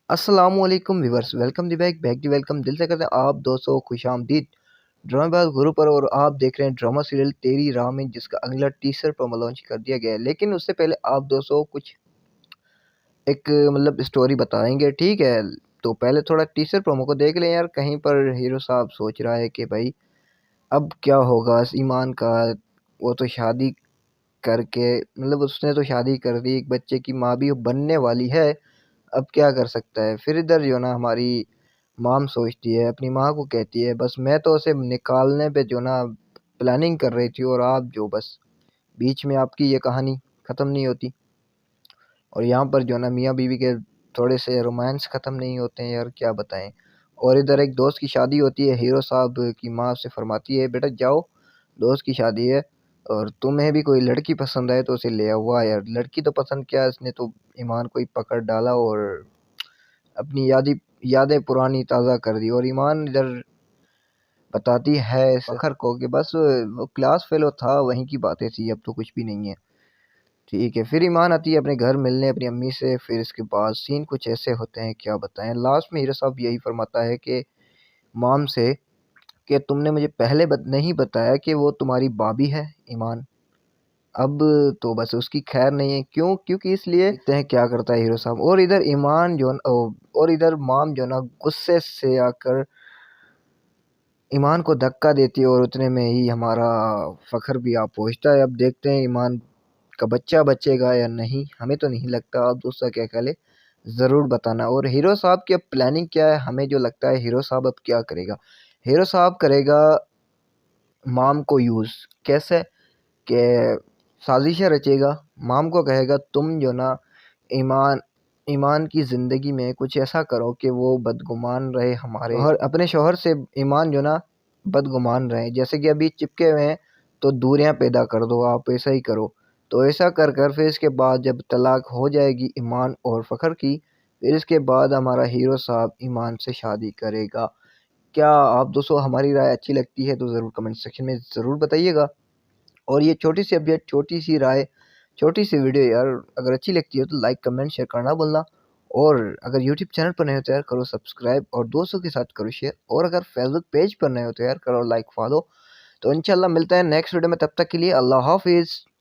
अस्सलामुअलैकुम viewers, welcome the back the welcome दिल से करते हैं आप दोस्तों खुशामदीद। ड्रामेबाज गुरु पर और आप देख रहे हैं ड्रामा सीरियल तेरी राह में, जिसका अगला टीजर प्रोमो लॉन्च कर दिया गया है। लेकिन उससे पहले आप दोस्तों कुछ एक मतलब स्टोरी बताएंगे, ठीक है? तो पहले थोड़ा टीजर प्रोमो को देख लें यार। कहीं पर हीरो साहब सोच रहा है कि भाई अब क्या होगा इस ईमान का। वो तो शादी करके मतलब उसने तो शादी कर दी, एक बच्चे की माँ भी बनने वाली है। अब क्या कर सकता है? फिर इधर जो ना हमारी मॉम सोचती है, अपनी माँ को कहती है बस मैं तो उसे निकालने पे जो ना प्लानिंग कर रही थी, और आप जो बस बीच में आपकी ये कहानी ख़त्म नहीं होती। और यहाँ पर जो ना मियाँ बीवी के थोड़े से रोमांस ख़त्म नहीं होते हैं यार, क्या बताएं। और इधर एक दोस्त की शादी होती है, हीरो साहब की माँ उससे फरमाती है बेटा जाओ, दोस्त की शादी है, और तुम्हें भी कोई लड़की पसंद आए तो उसे ले आओ। वाह यार, लड़की तो पसंद क्या, इसने तो ईमान को ही पकड़ डाला और अपनी यादें पुरानी ताज़ा कर दी। और ईमान इधर बताती है इस फखर को कि बस वो क्लास फेलो था, वहीं की बातें थी, अब तो कुछ भी नहीं है। ठीक है, फिर ईमान आती है अपने घर मिलने अपनी अम्मी से। फिर इसके बाद सीन कुछ ऐसे होते हैं, क्या बताएं। लास्ट में हीरो साहब यही फरमाता है कि मॉम से कि तुमने मुझे पहले नहीं बताया कि वो तुम्हारी भाभी है ईमान। अब तो बस उसकी खैर नहीं है। क्यों? क्योंकि इसलिए देखते हैं क्या करता है हीरो साहब। और इधर ईमान जो और इधर मॉम जो ना गुस्से से आकर ईमान को धक्का देती है, और उतने में ही हमारा फखर भी आ पहुंचता है। अब देखते हैं ईमान का बच्चा बचेगा या नहीं, हमें तो नहीं लगता। आप दोस्तों क्या ख्याल है, ज़रूर बताना। और हीरो साहब की अब प्लानिंग क्या है, हमें जो लगता है हीरो साहब अब क्या करेगा। हीरो साहब करेगा माम को यूज़। कैसे? कि साजिशें रचेगा, माम को कहेगा तुम जो ना ईमान ईमान की ज़िंदगी में कुछ ऐसा करो कि वो बदगुमान रहे हमारे और अपने शौहर से ईमान जो ना बदगुमान रहे। जैसे कि अभी चिपके हुए हैं, तो दूरियां पैदा कर दो, आप ऐसा ही करो। तो ऐसा कर कर फिर इसके बाद जब तलाक हो जाएगी ईमान और फ़खर की, फिर इसके बाद हमारा हीरो साहब ईमान से शादी करेगा। क्या आप दोस्तों हमारी राय अच्छी लगती है तो ज़रूर कमेंट सेक्शन में ज़रूर बताइएगा। और ये छोटी सी अपडेट, छोटी सी राय, छोटी सी वीडियो यार अगर अच्छी लगती है तो लाइक कमेंट शेयर करना भूलना। और अगर यूट्यूब चैनल पर नए हो तो यार करो सब्सक्राइब, और दोस्तों के साथ करो शेयर। और अगर फेसबुक पेज पर नए हो तो यार करो लाइक फॉलो। तो इंशाल्लाह मिलता है नेक्स्ट वीडियो में, तब तक के लिए अल्लाह हाफिज़।